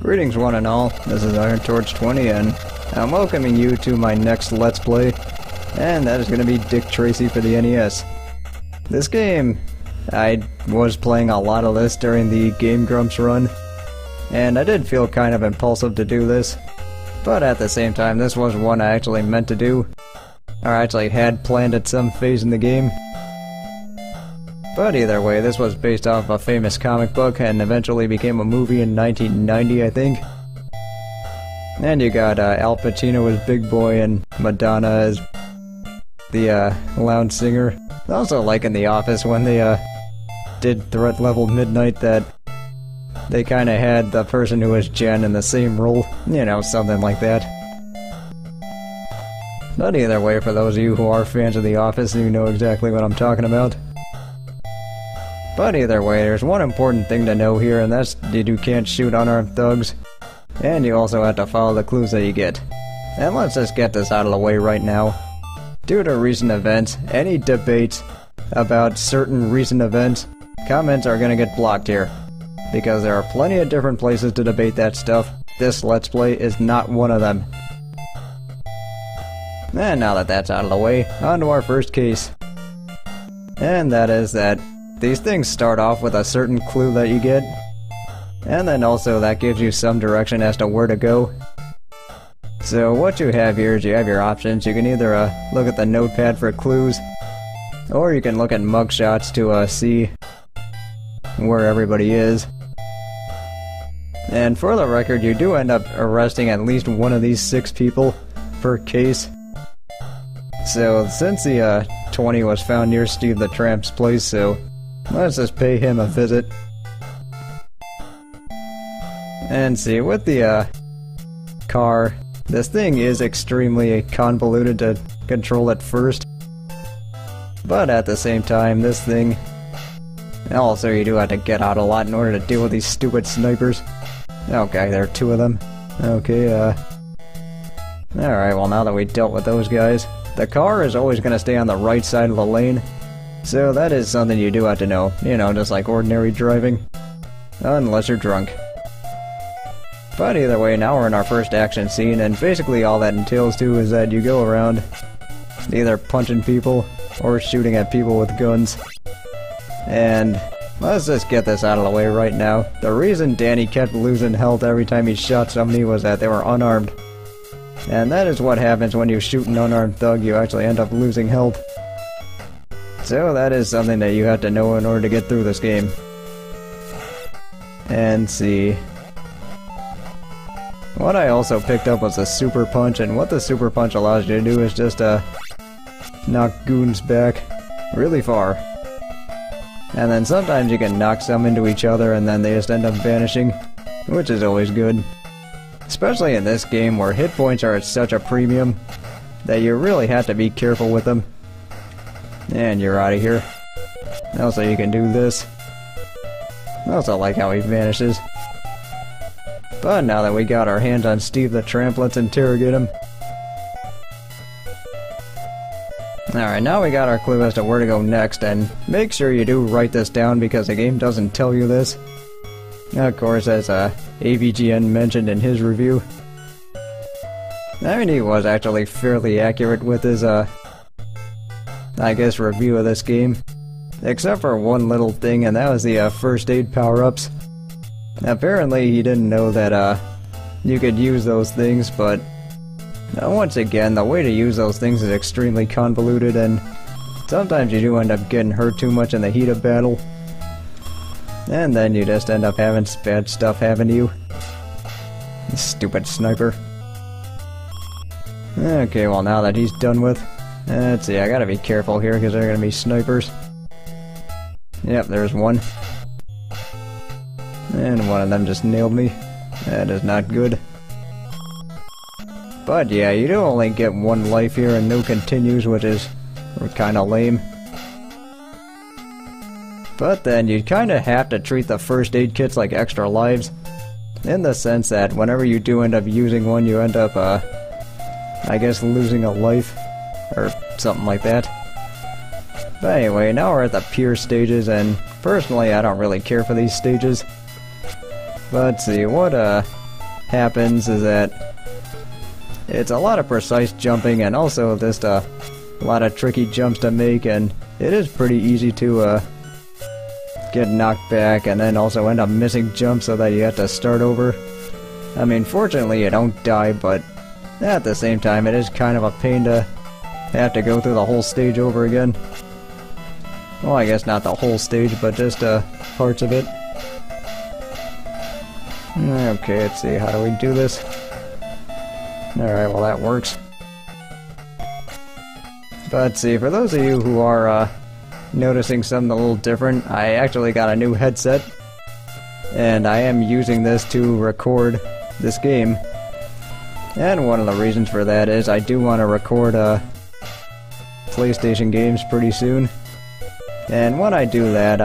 Greetings one and all, this is Iron Torch 20 and I'm welcoming you to my next Let's Play, and that is going to be Dick Tracy for the NES. This game, I was playing a lot of this during the Game Grumps run, and I did feel kind of impulsive to do this, but at the same time this was one I actually meant to do, or actually had planned at some phase in the game. But either way, this was based off a famous comic book and eventually became a movie in 1990, I think. And you got Al Pacino as Big Boy and Madonna as the lounge singer. Also like in The Office when they did Threat Level Midnight that they kinda had the person who was Jen in the same role. You know, something like that. But either way, for those of you who are fans of The Office, you know exactly what I'm talking about. But either way, there's one important thing to know here, and that's that you can't shoot unarmed thugs. And you also have to follow the clues that you get. And let's just get this out of the way right now. Due to recent events, any debates about certain recent events, comments are gonna get blocked here. Because there are plenty of different places to debate that stuff. This Let's Play is not one of them. And now that that's out of the way, on to our first case. And that is that these things start off with a certain clue that you get, and then also that gives you some direction as to where to go. So what you have here is you have your options. You can either look at the notepad for clues, or you can look at mugshots to see where everybody is. And for the record, you do end up arresting at least one of these 6 people per case. So since the 20 was found near Steve the Tramp's place, so let's just pay him a visit. And see, with the car, this thing is extremely convoluted to control at first. But at the same time, this thing... Also, you do have to get out a lot in order to deal with these stupid snipers. Okay, there are 2 of them. Okay, Alright, well now that we dealt with those guys, the car is always going to stay on the right side of the lane. So that is something you do have to know, you know, just like ordinary driving. Unless you're drunk. But either way, now we're in our first action scene, and basically all that entails too is that you go around either punching people or shooting at people with guns. And let's just get this out of the way right now. The reason Danny kept losing health every time he shot somebody was that they were unarmed. And that is what happens when you shoot an unarmed thug, you actually end up losing health. So that is something that you have to know in order to get through this game. And see... What I also picked up was the Super Punch, and what the Super Punch allows you to do is just knock goons back really far. And then sometimes you can knock some into each other and then they just end up vanishing, which is always good. Especially in this game where hit points are at such a premium that you really have to be careful with them. And you're out of here. Also, you can do this. I also like how he vanishes. But now that we got our hands on Steve the Tramp, let's interrogate him. Alright, now we got our clue as to where to go next, and make sure you do write this down because the game doesn't tell you this. Of course, as AVGN mentioned in his review. I mean, he was actually fairly accurate with his, I guess, review of this game. Except for one little thing, and that was the first aid power-ups. Apparently he didn't know that you could use those things, but once again, the way to use those things is extremely convoluted, and sometimes you do end up getting hurt too much in the heat of battle. And then you just end up having bad stuff happen to you. Stupid sniper. Okay, well now that he's done with... Let's see, I gotta be careful here because there are gonna be snipers. Yep, there's one. And one of them just nailed me. That is not good. But yeah, you do only get 1 life here and no continues, which is kinda lame. But then you kinda have to treat the first aid kits like extra lives. In the sense that whenever you do end up using one, you end up, I guess losing a life. Or something like that. But anyway, now we're at the pure stages, and personally I don't really care for these stages. But let's see, what happens is that it's a lot of precise jumping and also just a lot of tricky jumps to make, and it is pretty easy to get knocked back and then also end up missing jumps so that you have to start over. I mean, fortunately you don't die, but at the same time it is kind of a pain to have to go through the whole stage over again. Well, I guess not the whole stage, but just parts of it. Okay, let's see, how do we do this? Alright, well that works. But see, for those of you who are noticing something a little different, I actually got a new headset, and I am using this to record this game. And one of the reasons for that is I do want to record PlayStation games pretty soon. And when I do that,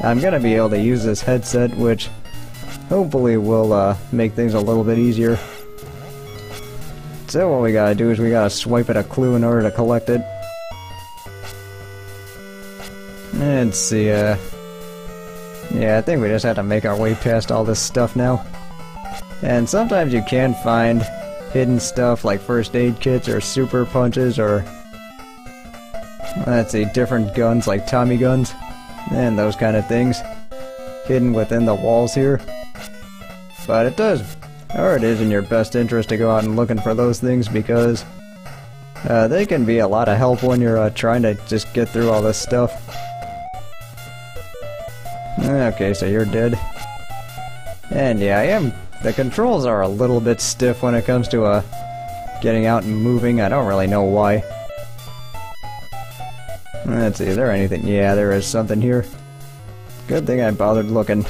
I'm gonna be able to use this headset, which hopefully will make things a little bit easier. So what we gotta do is we gotta swipe at a clue in order to collect it. Let's see, yeah, I think we just have to make our way past all this stuff now. And sometimes you can find hidden stuff like first aid kits or super punches or, let's see, different guns like Tommy guns and those kind of things hidden within the walls here. But it is in your best interest to go out and looking for those things because they can be a lot of help when you're trying to just get through all this stuff. Okay, so you're dead. And yeah, the controls are a little bit stiff when it comes to getting out and moving. I don't really know why. Let's see, is there anything? Yeah, there is something here. Good thing I bothered looking.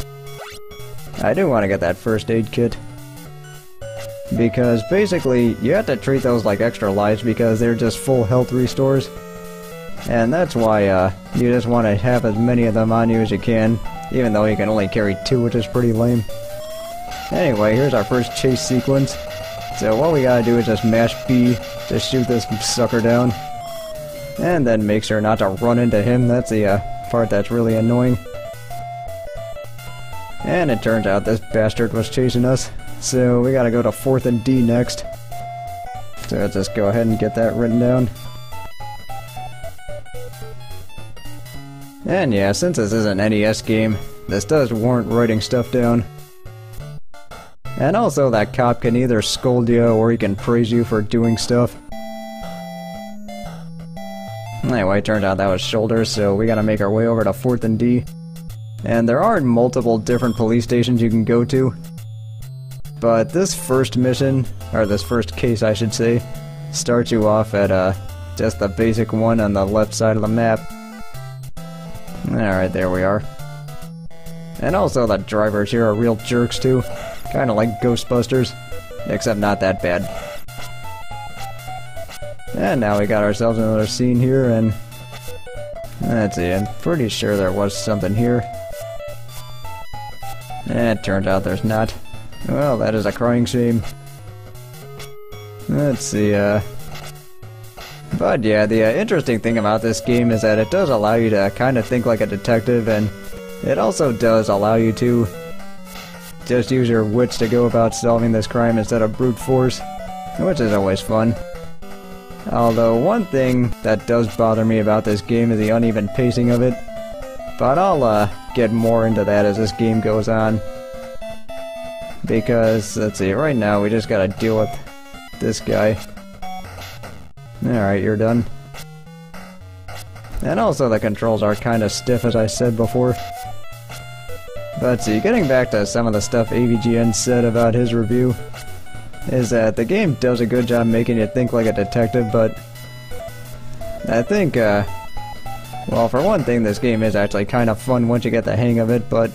I do want to get that first aid kit. Because basically, you have to treat those like extra lives because they're just full health restores. And that's why you just want to have as many of them on you as you can, even though you can only carry 2, which is pretty lame. Anyway, here's our first chase sequence. So what we gotta do is just mash B to shoot this sucker down. And then make sure not to run into him. That's the part that's really annoying. And it turns out this bastard was chasing us. So we gotta go to 4th and D next. So let's just go ahead and get that written down. And yeah, since this is an NES game, this does warrant writing stuff down. And also that cop can either scold you or he can praise you for doing stuff. Anyway, it turned out that was shoulders, so we gotta make our way over to 4th and D. And there are multiple different police stations you can go to. But this first mission, or this first case I should say, starts you off at just the basic one on the left side of the map. Alright, there we are. And also the drivers here are real jerks too. Kinda like Ghostbusters, except not that bad. And now we got ourselves another scene here, and let's see, I'm pretty sure there was something here. And it turned out there's not. Well, that is a crying shame. Let's see, but yeah, the interesting thing about this game is that it does allow you to kind of think like a detective, and it also does allow you to just use your wits to go about solving this crime instead of brute force, which is always fun. Although one thing that does bother me about this game is the uneven pacing of it, but I'll get more into that as this game goes on. Because, let's see, right now we just gotta deal with this guy. Alright, you're done. And also the controls are kinda stiff, as I said before. But see, getting back to some of the stuff AVGN said about his review, is that the game does a good job making you think like a detective, but I think, well, for one thing, this game is actually kind of fun once you get the hang of it, but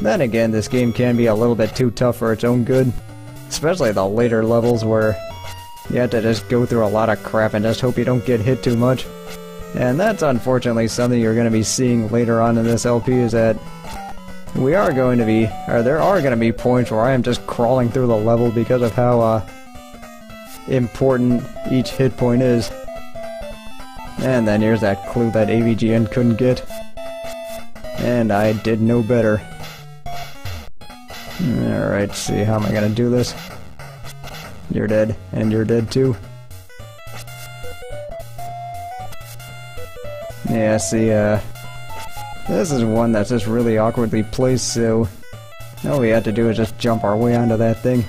then again, this game can be a little bit too tough for its own good, especially the later levels where you have to just go through a lot of crap and just hope you don't get hit too much. And that's unfortunately something you're going to be seeing later on in this LP, is that we are going to be, or there are going to be points where I am just crawling through the level because of how important each hit point is. And then here's that clue that AVGN couldn't get. And I did no better. Alright, see, how am I gonna do this? You're dead, and you're dead too. Yeah, see, this is one that's just really awkwardly placed, so all we have to do is just jump our way onto that thing.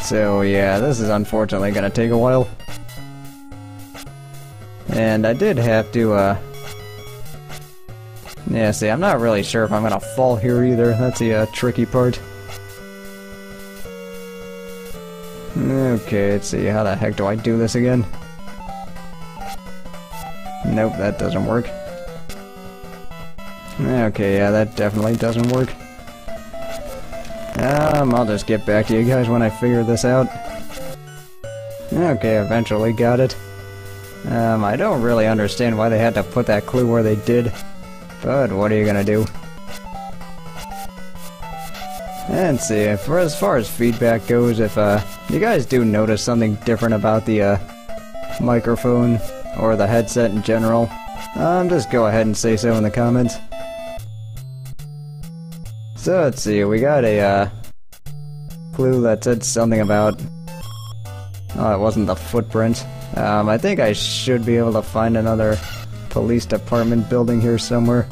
So yeah, this is unfortunately gonna take a while. And I did have to, yeah, see, I'm not really sure if I'm gonna fall here either. That's the, tricky part. Okay, let's see, how the heck do I do this again? Nope, that doesn't work. Okay, yeah, that definitely doesn't work. I'll just get back to you guys when I figure this out. Okay, eventually got it. I don't really understand why they had to put that clue where they did, but what are you gonna do? And see, as far as feedback goes, if you guys do notice something different about the microphone or the headset in general, just go ahead and say so in the comments. So let's see, we got a clue that said something about... Oh, it wasn't the footprint. I think I should be able to find another police department building here somewhere.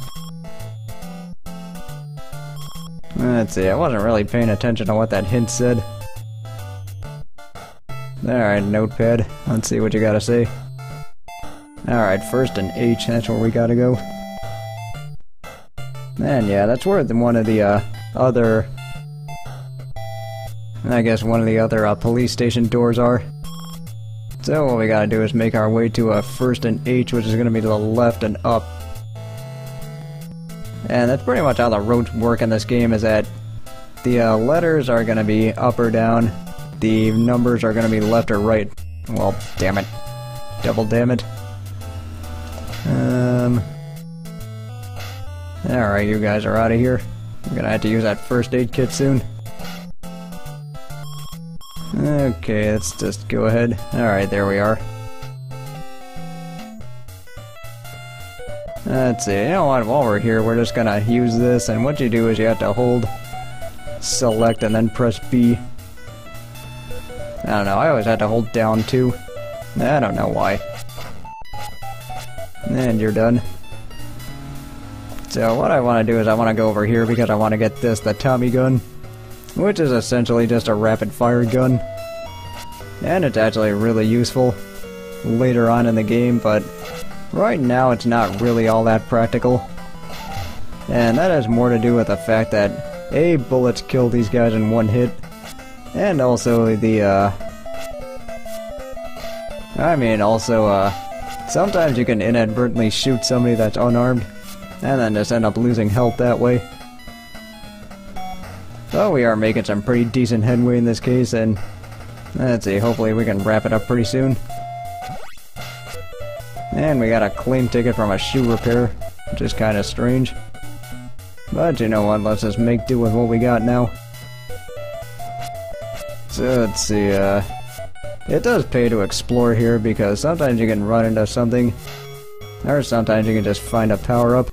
Let's see, I wasn't really paying attention to what that hint said. Alright, notepad. Let's see what you gotta say. Alright, first an H, that's where we gotta go. And yeah, that's where one of the other... I guess one of the other police station doors are. So what we gotta do is make our way to first and H, which is gonna be to the left and up. And that's pretty much how the roads work in this game, is that the letters are gonna be up or down, the numbers are gonna be left or right. Well, damn it. Double damn it. Alright, you guys are out of here. I'm gonna have to use that first aid kit soon. Okay, let's just go ahead. Alright, there we are. Let's see, you know what, while we're here, we're just gonna use this, and what you do is you have to hold select and then press B. I don't know, I always had to hold down too. I don't know why. And you're done. So what I want to do is I want to go over here because I want to get this, the Tommy gun, which is essentially just a rapid fire gun. And it's actually really useful later on in the game, but right now it's not really all that practical. And that has more to do with the fact that A, bullets kill these guys in one hit, and also the sometimes you can inadvertently shoot somebody that's unarmed, and then just end up losing health that way. But we are making some pretty decent headway in this case, and let's see, hopefully we can wrap it up pretty soon. And we got a claim ticket from a shoe repair, which is kind of strange. But you know what, let's just make do with what we got now. So let's see, it does pay to explore here because sometimes you can run into something, or sometimes you can just find a power-up.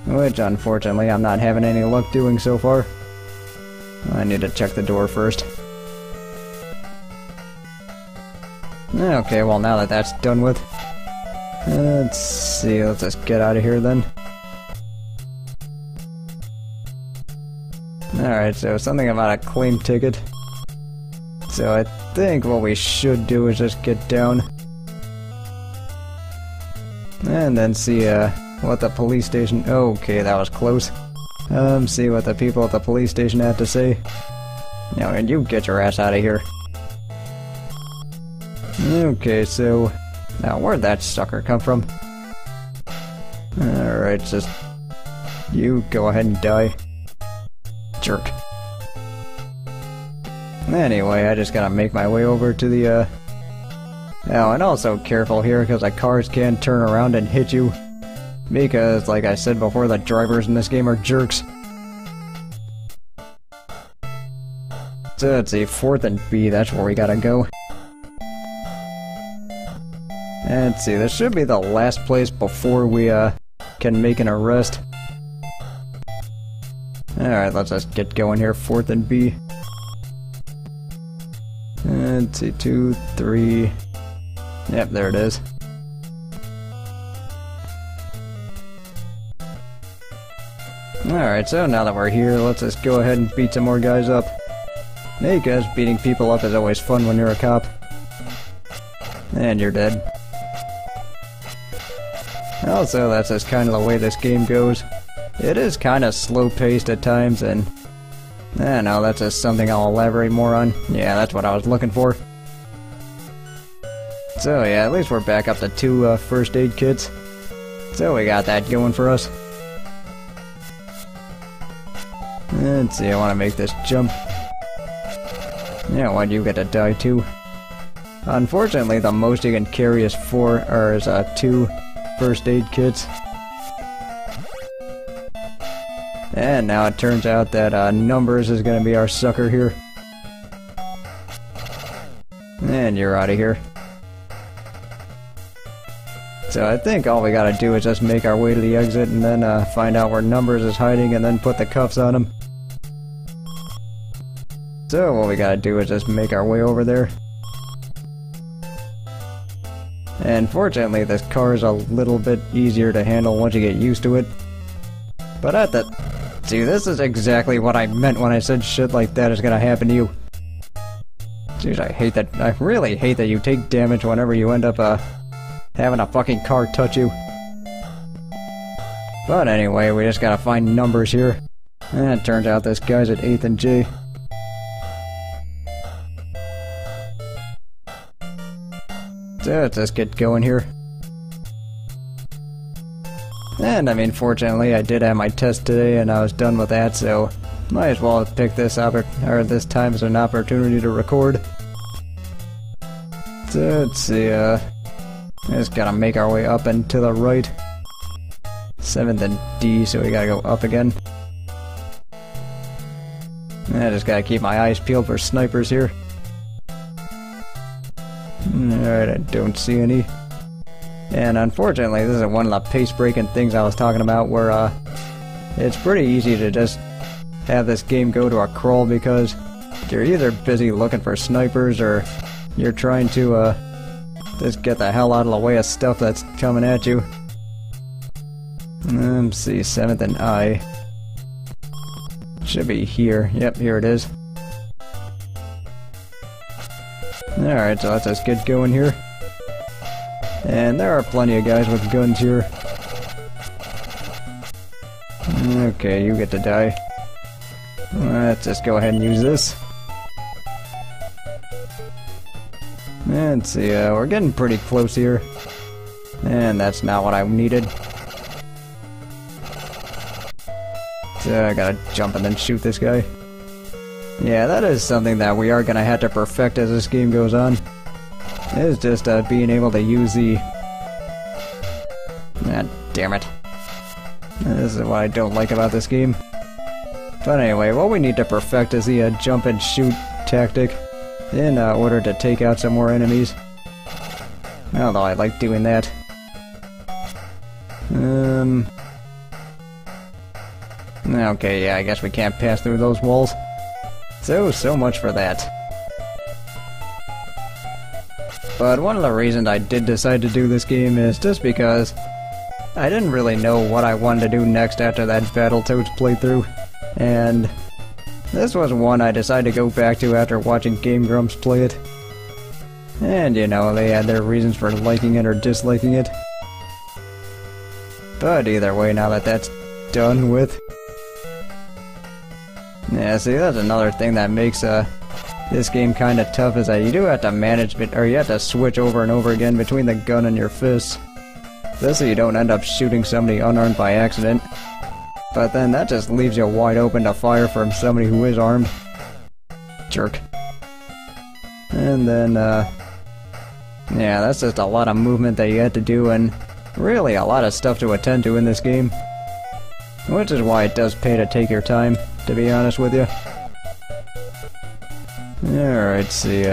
Which, unfortunately, I'm not having any luck doing so far. I need to check the door first. Okay, well now that that's done with, let's see, let's just get out of here then. Alright, so something about a claim ticket. So I think what we should do is just get down. And then see, what the police station... Okay, that was close. See what the people at the police station have to say. Now, and you get your ass out of here. Okay, so... Now, where'd that sucker come from? Alright, just... You go ahead and die. Jerk. Anyway, I just gotta make my way over to the, Oh, and also careful here, because the cars can turn around and hit you. Because, like I said before, the drivers in this game are jerks. So let's see, 4th and B, that's where we gotta go. And let's see, this should be the last place before we, can make an arrest. Alright, let's just get going here. 4th and B. And see, 2, 3. Yep, there it is. Alright, so now that we're here, let's just go ahead and beat some more guys up. Hey guys, beating people up is always fun when you're a cop. And you're dead. Also, that's just kind of the way this game goes. It is kind of slow-paced at times, and I don't know, that's just something I'll elaborate more on. Yeah, that's what I was looking for. So yeah, at least we're back up to 2 first aid kits. So we got that going for us. Let's see, I want to make this jump. Yeah, why'd you get to die too? Unfortunately, the most you can carry is 2 first aid kits. And now it turns out that numbers is going to be our sucker here. And you're out of here. So I think all we gotta do is just make our way to the exit and then find out where numbers is hiding and then put the cuffs on him. So what we gotta do is just make our way over there. And fortunately this car is a little bit easier to handle once you get used to it. But see, this is exactly what I meant when I said shit like that is gonna happen to you. Jeez, I hate that. I really hate that you take damage whenever you end up having a fucking car touch you. But anyway, we just gotta find numbers here. And it turns out this guy's at 8th and J. So let's just get going here. And I mean, fortunately, I did have my test today and I was done with that, so might as well pick this this time as an opportunity to record. So let's see, just gotta make our way up and to the right. 7th and D, so we gotta go up again. I just gotta keep my eyes peeled for snipers here. Alright, I don't see any. And unfortunately, this is one of the pace-breaking things I was talking about, where it's pretty easy to just have this game go to a crawl because you're either busy looking for snipers or you're trying to just get the hell out of the way of stuff that's coming at you. Let's see, 7th and I. Should be here. Yep, here it is. Alright, so let's just get going here. And there are plenty of guys with guns here. Okay, you get to die. Let's just go ahead and use this. Let's see, we're getting pretty close here. And that's not what I needed. So I gotta jump and then shoot this guy. Yeah, that is something that we are gonna have to perfect as this game goes on. Is just being able to use the... Ah, damn it. This is what I don't like about this game. But anyway, what we need to perfect is the jump and shoot tactic in order to take out some more enemies. Although I like doing that. Okay, yeah, I guess we can't pass through those walls. So much for that. But one of the reasons I did decide to do this game is just because I didn't really know what I wanted to do next after that Battletoads playthrough. And this was one I decided to go back to after watching Game Grumps play it. And you know, they had their reasons for liking it or disliking it. But either way, now that that's done with... Yeah, see, that's another thing that makes this game kind of tough, is that you do have to manage it, or you have to switch over and over again between the gun and your fists. This so you don't end up shooting somebody unarmed by accident. But then that just leaves you wide open to fire from somebody who is armed. Jerk. And then, yeah, that's just a lot of movement that you have to do, and really a lot of stuff to attend to in this game. Which is why it does pay to take your time, to be honest with you. Alright, see,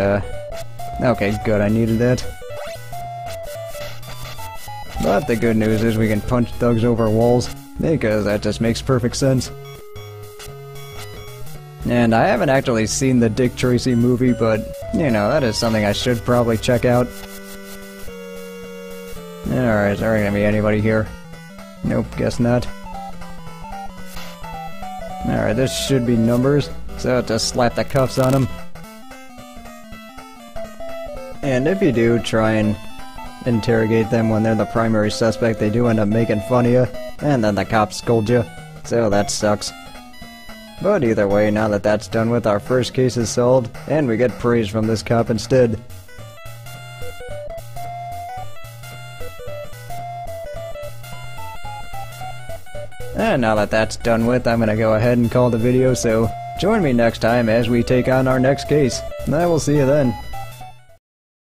okay, good, I needed that. But the good news is we can punch thugs over walls, because that just makes perfect sense. And I haven't actually seen the Dick Tracy movie, but, you know, that is something I should probably check out. Alright, is there gonna be anybody here? Nope, guess not. Alright, this should be numbers, so just slap the cuffs on them. And if you do try and interrogate them when they're the primary suspect, they do end up making fun of you, and then the cops scold you, so that sucks. But either way, now that that's done with, our first case is solved, and we get praise from this cop instead. And now that that's done with, I'm gonna go ahead and call the video, so join me next time as we take on our next case. I will see you then.